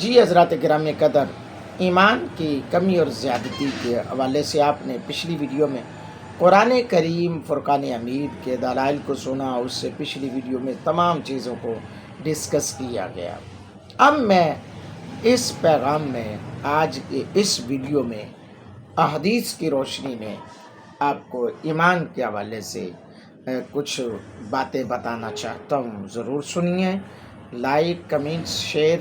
جی حضرات گرامی قدر، ایمان کی کمی اور زیادتی کے حوالے سے آپ نے پچھلی ویڈیو میں قرآن کریم فرقان حمید کے دلائل کو سنا، اس سے پچھلی ویڈیو میں تمام چیزوں کو ڈسکس کیا گیا۔ اب میں اس پیغام میں آج کے اس ویڈیو میں احادیث کی روشنی میں آپ کو ایمان کے حوالے سے کچھ باتیں بتانا چاہتا ہوں۔ ضرور سنیے، لائک کمنٹ شیئر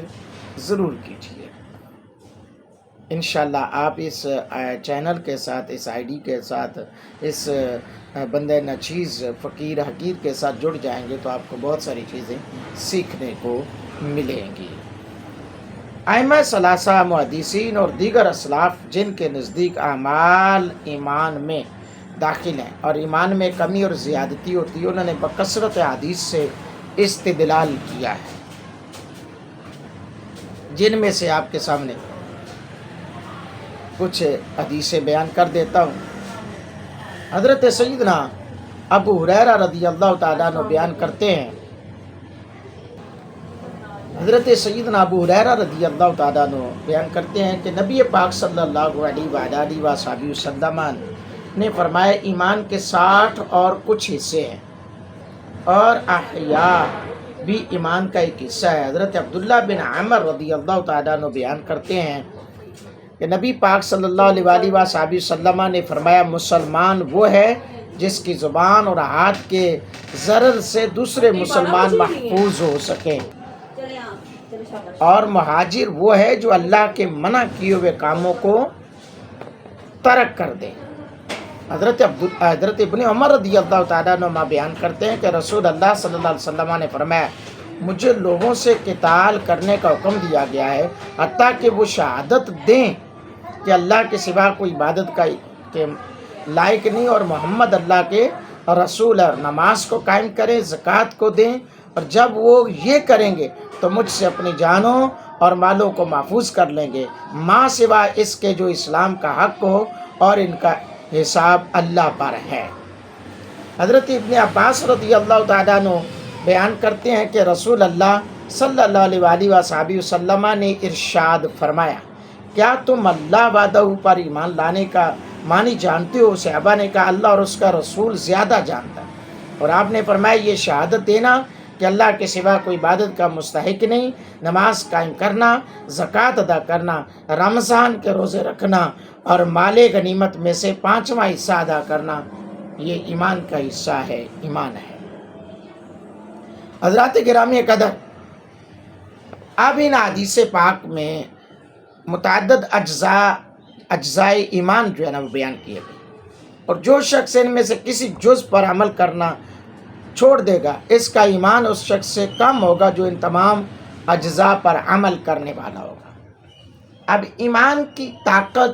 ضرور کیجیے۔ انشاءاللہ آپ اس چینل کے ساتھ، اس آئی ڈی کے ساتھ، اس بندہ نچیز فقیر حقیر کے ساتھ جڑ جائیں گے تو آپ کو بہت ساری چیزیں سیکھنے کو ملیں گی۔ ائمہ ثلاثہ، محدثین اور دیگر اسلاف جن کے نزدیک اعمال ایمان میں داخل ہیں اور ایمان میں کمی اور زیادتی ہوتی ہے، انہوں نے بکثرت حدیث سے استدلال کیا ہے، جن میں سے آپ کے سامنے کچھ حدیثیں بیان کر دیتا ہوں۔ حضرت سیدنا ابو ہریرہ رضی اللہ تعالیٰ عنہ بیان کرتے ہیں، حضرت سیدنا ابو ہریرہ رضی اللہ تعالیٰ عنہ بیان کرتے ہیں کہ نبی پاک صلی اللہ علیہ وآلہ وسلم نے فرمایا ایمان کے 60 اور کچھ حصے ہیں، اور احیاء بھی ایمان کا ایک حصہ ہے۔ حضرت عبداللہ بن عمر رضی اللہ تعالیٰ عنہ بیان کرتے ہیں کہ نبی پاک صلی اللہ علیہ وآلہ وسلم نے فرمایا مسلمان وہ ہے جس کی زبان اور ہاتھ کے ضرر سے دوسرے مسلمان محفوظ ہو سکیں، اور مہاجر وہ ہے جو اللہ کے منع کیے ہوئے کاموں کو ترک کر دے۔ حضرت ابن عمر رضی اللہ تعالیٰ عنہ بیان کرتے ہیں کہ رسول اللہ صلی اللہ علیہ وسلم نے فرمایا مجھے لوگوں سے قتال کرنے کا حکم دیا گیا ہے حتیٰ کہ وہ شہادت دیں کہ اللہ کے سوا کوئی عبادت کا لائق نہیں اور محمد اللہ کے رسول ہے، اور نماز کو قائم کریں، زکوٰۃ کو دیں، اور جب وہ یہ کریں گے تو مجھ سے اپنی جانوں اور مالوں کو محفوظ کر لیں گے ماں سوا اس کے جو اسلام کا حق ہو، اور ان کا حساب اللہ پر ہے۔ حضرت ابن عباس رضی اللہ تعالیٰ عنہ بیان کرتے ہیں کہ رسول اللہ صلی اللہ علیہ وآلہ وسلم نے ارشاد فرمایا کیا تم اللہ وحدہ پر ایمان لانے کا معنی جانتے ہو؟ صحابہ نے کہا اللہ اور اس کا رسول زیادہ جانتا ہے، اور آپ نے فرمایا یہ شہادت دینا کہ اللہ کے سوا کوئی عبادت کا مستحق نہیں، نماز قائم کرنا، زکوٰۃ ادا کرنا، رمضان کے روزے رکھنا، اور مال غنیمت میں سے 5واں حصہ ادا کرنا، یہ ایمان کا حصہ ہے، ایمان ہے۔ حضرات گرامی قدر، اب ان حدیث پاک میں متعدد اجزائے ایمان جو ہے نا وہ بیان کیے گئے، اور جو شخص ان میں سے کسی جز پر عمل کرنا چھوڑ دے گا اس کا ایمان اس شخص سے کم ہوگا جو ان تمام اجزاء پر عمل کرنے والا ہوگا۔ اب ایمان کی طاقت،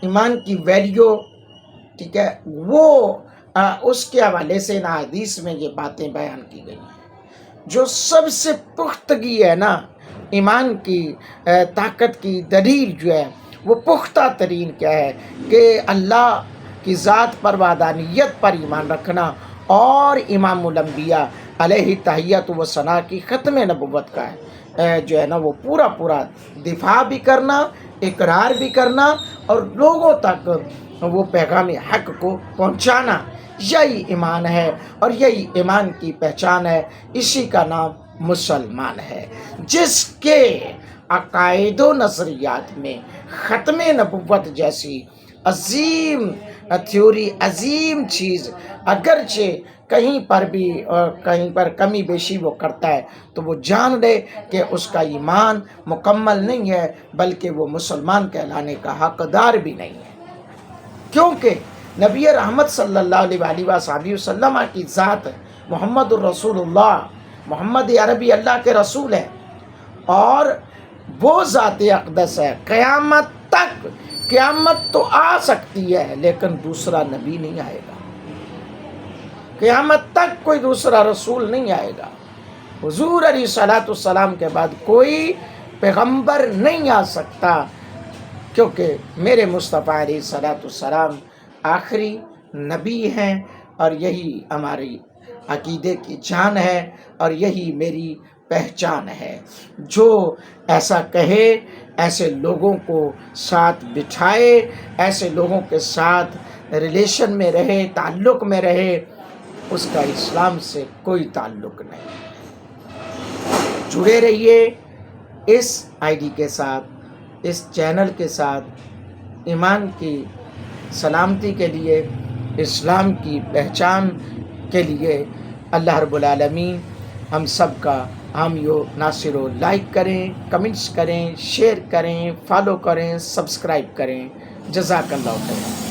ایمان کی ویلیو، ٹھیک ہے، وہ اس کے حوالے سے ان حدیث میں یہ باتیں بیان کی گئی ہیں۔ جو سب سے پختگی ہے نا ایمان کی طاقت کی دلیل جو ہے وہ پختہ ترین کیا ہے کہ اللہ کی ذات پر وحدانیت پر ایمان رکھنا، اور امام الانبیاء علیہ تحیت و ثنا کی ختم نبوت کا ہے جو ہے نا وہ پورا دفاع بھی کرنا، اقرار بھی کرنا، اور لوگوں تک وہ پیغام حق کو پہنچانا، یہی ایمان ہے، اور یہی ایمان کی پہچان ہے، اسی کا نام مسلمان ہے۔ جس کے عقائد و نظریات میں ختم نبوت جیسی عظیم تھیوری، عظیم چیز اگرچہ کہیں پر کمی بیشی وہ کرتا ہے تو وہ جان لے کہ اس کا ایمان مکمل نہیں ہے، بلکہ وہ مسلمان کہلانے کا حقدار بھی نہیں ہے، کیونکہ نبی رحمت صلی اللہ علیہ وآلہ وسلم کی ذات محمد الرسول اللہ، محمد عربی اللہ کے رسول ہے، اور وہ ذات اقدس ہے۔ قیامت تو آ سکتی ہے لیکن دوسرا نبی نہیں آئے گا، قیامت تک کوئی دوسرا رسول نہیں آئے گا، حضور علیہ الصلوۃ والسلام کے بعد کوئی پیغمبر نہیں آ سکتا، کیونکہ میرے مصطفیٰ علیہ الصلوۃ والسلام آخری نبی ہیں، اور یہی ہماری عقیدے کی جان ہے، اور یہی میری پہچان ہے. جو ایسا کہے، ایسے لوگوں کو ساتھ بٹھائے، ایسے لوگوں کے ساتھ ریلیشن میں رہے، تعلق میں رہے، اس کا اسلام سے کوئی تعلق نہیں. جڑے رہیے اس آئی ڈی کے ساتھ، اس چینل کے ساتھ. ایمان کی سلامتی کے لیے، اسلام کی پہچان کے لیے اللہ رب العالمین ہم سب کا حامی و ناصر و لائک کریں، کمنٹس کریں، شیئر کریں، فالو کریں، سبسکرائب کریں. جزاک اللہ خیر.